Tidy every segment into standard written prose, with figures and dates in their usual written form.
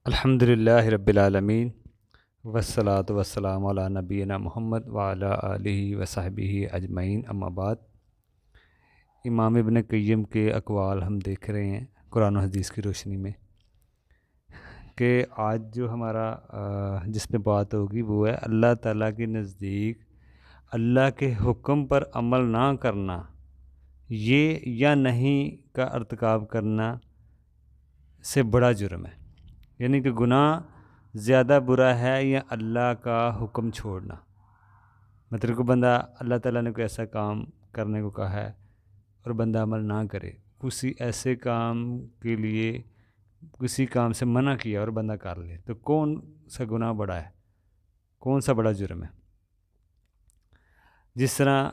الحمدللہ رب العالمین والصلاة والسلام علی نبینا محمد وعلی آلہ وصحبہ اجمعین، اما بعد۔ امام ابن قیم کے اقوال ہم دیکھ رہے ہیں قرآن و حدیث کی روشنی میں کہ آج جو ہمارا جس پہ بات ہوگی وہ ہے اللہ تعالیٰ کے نزدیک اللہ کے حکم پر عمل نہ کرنا، یہ یا نہیں کا ارتکاب کرنا سے بڑا جرم ہے۔ یعنی کہ گناہ زیادہ برا ہے یا اللہ کا حکم چھوڑنا۔ مطلب کہ بندہ اللہ تعالیٰ نے کوئی ایسا کام کرنے کو کہا ہے اور بندہ عمل نہ کرے، کسی ایسے کام کے لیے کسی کام سے منع کیا اور بندہ کر لے، تو کون سا گناہ بڑا ہے، کون سا بڑا جرم ہے؟ جس طرح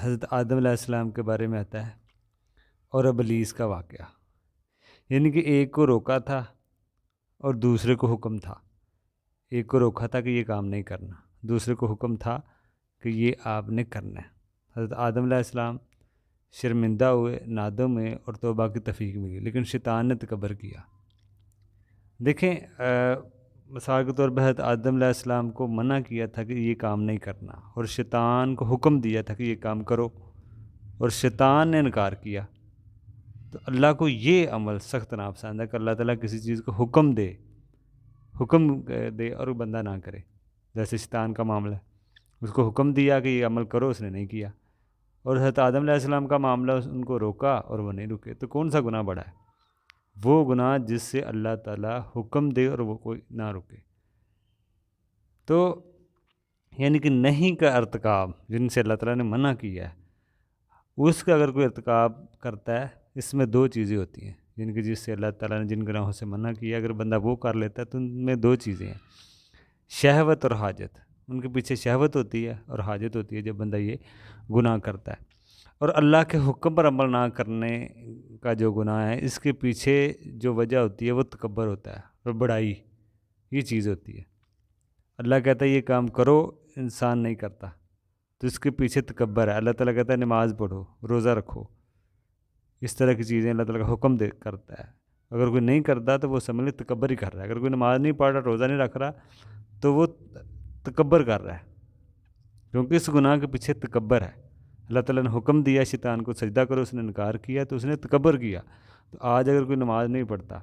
حضرت آدم علیہ السلام کے بارے میں آتا ہے اور ابلیس کا واقعہ، یعنی کہ ایک کو روکا تھا اور دوسرے کو حکم تھا۔ ایک کو روکا تھا کہ یہ کام نہیں کرنا، دوسرے کو حکم تھا کہ یہ آپ نے کرنا ہے۔ حضرت آدم علیہ السلام شرمندہ ہوئے، نادم ہوئے اور توبہ کی توفیق ملی، لیکن شیطان نے تکبر کیا۔ دیکھیں، مثال کے طور پر حضرت آدم علیہ السلام کو منع کیا تھا کہ یہ کام نہیں کرنا، اور شیطان کو حکم دیا تھا کہ یہ کام کرو، اور شیطان نے انکار کیا۔ تو اللہ کو یہ عمل سخت ناپسند ہے کہ اللہ تعالیٰ کسی چیز کو حکم دے اور بندہ نہ کرے۔ جیسے شیطان کا معاملہ ہے، اس کو حکم دیا کہ یہ عمل کرو، اس نے نہیں کیا، اور حضرت آدم علیہ السلام کا معاملہ ان کو روکا اور وہ نہیں رکے۔ تو کون سا گناہ بڑا ہے؟ وہ گناہ جس سے اللہ تعالیٰ حکم دے اور وہ کوئی نہ رکے۔ تو یعنی کہ نہیں کا ارتکاب جن سے اللہ تعالیٰ نے منع کیا ہے، اس کا اگر کوئی ارتکاب کرتا ہے، اس میں دو چیزیں ہوتی ہیں، جن کی جس سے اللہ تعالیٰ نے جن گناہوں سے منع کیا، اگر بندہ وہ کر لیتا ہے تو ان میں دو چیزیں ہیں، شہوت اور حاجت۔ ان کے پیچھے شہوت ہوتی ہے اور حاجت ہوتی ہے جب بندہ یہ گناہ کرتا ہے۔ اور اللہ کے حکم پر عمل نہ کرنے کا جو گناہ ہے، اس کے پیچھے جو وجہ ہوتی ہے وہ تکبر ہوتا ہے اور بڑائی، یہ چیز ہوتی ہے۔ اللہ کہتا ہے یہ کام کرو، انسان نہیں کرتا، تو اس کے پیچھے تکبر ہے۔ اللہ تعالیٰ کہتا ہے نماز پڑھو، روزہ رکھو، اس طرح کی چیزیں اللہ تعالیٰ کا حکم کرتا ہے۔ اگر کوئی نہیں کرتا تو وہ سمجھ لے تکبر ہی کر رہا ہے۔ اگر کوئی نماز نہیں پڑھ رہا، روزہ نہیں رکھ رہا، تو وہ تکبر کر رہا ہے، کیونکہ اس گناہ کے پیچھے تکبر ہے۔ اللہ تعالیٰ نے حکم دیا شیطان کو سجدہ کرو، اس نے انکار کیا تو اس نے تکبر کیا۔ تو آج اگر کوئی نماز نہیں پڑھتا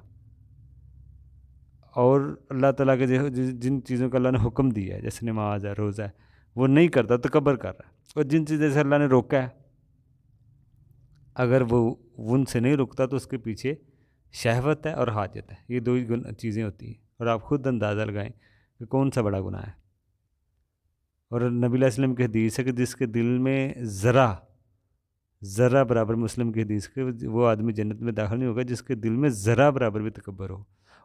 اور اللہ تعالیٰ کے جن چیزوں کا اللہ نے حکم دیا ہے، جیسے نماز ہے، روزہ ہے، وہ نہیں کرتا، تکبر کر رہا ہے۔ اور جن چیزیں سے اللہ نے روکا ہے، اگر وہ ان سے نہیں رکتا تو اس کے پیچھے شہوت ہے اور حاجت ہے۔ یہ دو ہی چیزیں ہوتی ہیں، اور آپ خود اندازہ لگائیں کہ کون سا بڑا گناہ ہے۔ اور نبی علیہ السلام کی حدیث ہے کہ جس کے دل میں ذرہ برابر، مسلم کی حدیث کے، وہ آدمی جنت میں داخل نہیں ہوگا جس کے دل میں ذرہ برابر بھی تکبر ہو۔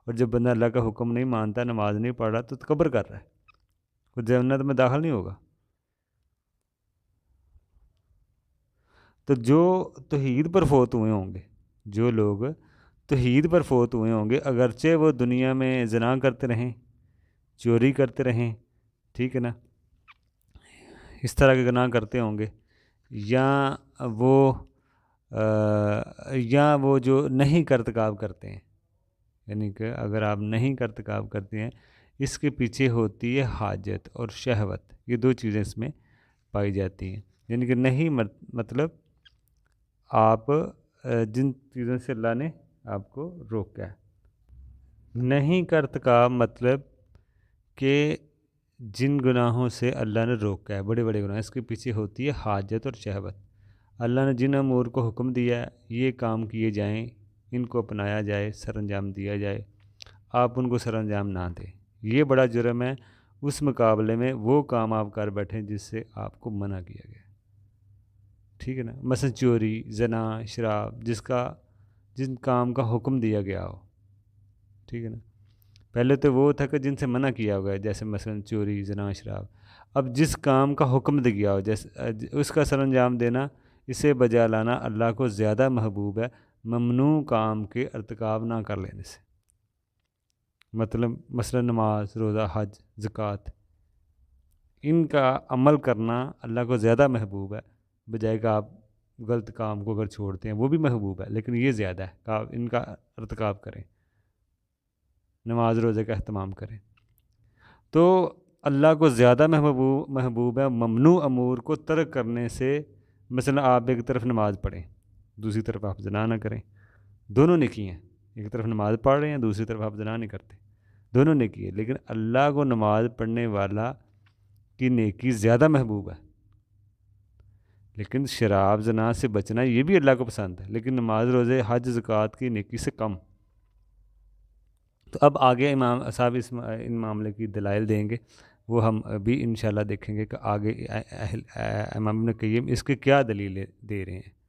اور جب بندہ اللہ کا حکم نہیں مانتا، نماز نہیں پڑھ رہا، تو تکبر کر رہا ہے، وہ جنت میں داخل نہیں ہوگا۔ تو جو توحید پر فوت ہوئے ہوں گے، جو لوگ توحید پر فوت ہوئے ہوں گے، اگرچہ وہ دنیا میں زنا کرتے رہیں، چوری کرتے رہیں، ٹھیک ہے نا، اس طرح کے گناہ کرتے ہوں گے، یا وہ جو نہیں کا ارتکاب کرتے ہیں، یعنی کہ اگر آپ نہیں کا ارتکاب کرتے ہیں، اس کے پیچھے ہوتی ہے حاجت اور شہوت، یہ دو چیزیں اس میں پائی جاتی ہیں۔ یعنی کہ نہیں مطلب آپ جن چیزوں سے اللہ نے آپ کو روکا ہے، نہیں کا ارتکاب مطلب کہ جن گناہوں سے اللہ نے روکا ہے، بڑے بڑے گناہ، اس کے پیچھے ہوتی ہے حاجت اور شہوت۔ اللہ نے جن امور کو حکم دیا ہے یہ کام کیے جائیں، ان کو اپنایا جائے، سر انجام دیا جائے، آپ ان کو سر انجام نہ دیں، یہ بڑا جرم ہے۔ اس مقابلے میں وہ کام آپ کر بیٹھیں جس سے آپ کو منع کیا گیا، ٹھیک ہے نا، مثلا چوری، زنا، شراب، جن کام کا حکم دیا گیا ہو، ٹھیک ہے نا۔ پہلے تو وہ تھا کہ جن سے منع کیا ہوا ہے، جیسے مثلا چوری، زنا، شراب۔ اب جس کام کا حکم دیا گیا ہو، جیسے اس کا سر انجام دینا، اسے بجا لانا اللہ کو زیادہ محبوب ہے ممنوع کام کے ارتکاب نہ کر لینے سے۔ مطلب مثلا نماز، روزہ، حج، زکوٰۃ، ان کا عمل کرنا اللہ کو زیادہ محبوب ہے، بجائے کہ آپ غلط کام کو اگر چھوڑتے ہیں وہ بھی محبوب ہے، لیکن یہ زیادہ ہے کہ آپ ان کا ارتکاب کریں۔ نماز روزے کا اہتمام کریں۔ تو اللہ کو زیادہ محبوب ہے ممنوع امور کو ترک کرنے سے۔ مثلا آپ ایک طرف نماز پڑھیں، دوسری طرف آپ زنا نہ کریں، دونوں نیکی ہیں۔ ایک طرف نماز پڑھ رہے ہیں، دوسری طرف آپ زنا نہیں کرتے، دونوں نیکی ہے۔ لیکن اللہ کو نماز پڑھنے والا کی نیکی زیادہ محبوب ہے۔ لیکن شراب زنا سے بچنا یہ بھی اللہ کو پسند ہے، لیکن نماز روزے حج زکوٰۃ کی نیکی سے کم۔ تو اب آگے امام صاحب ان معاملے کی دلائل دیں گے، وہ ہم ابھی انشاءاللہ دیکھیں گے کہ آگے امام ابن قیم اس کے کیا دلیلیں دے رہے ہیں۔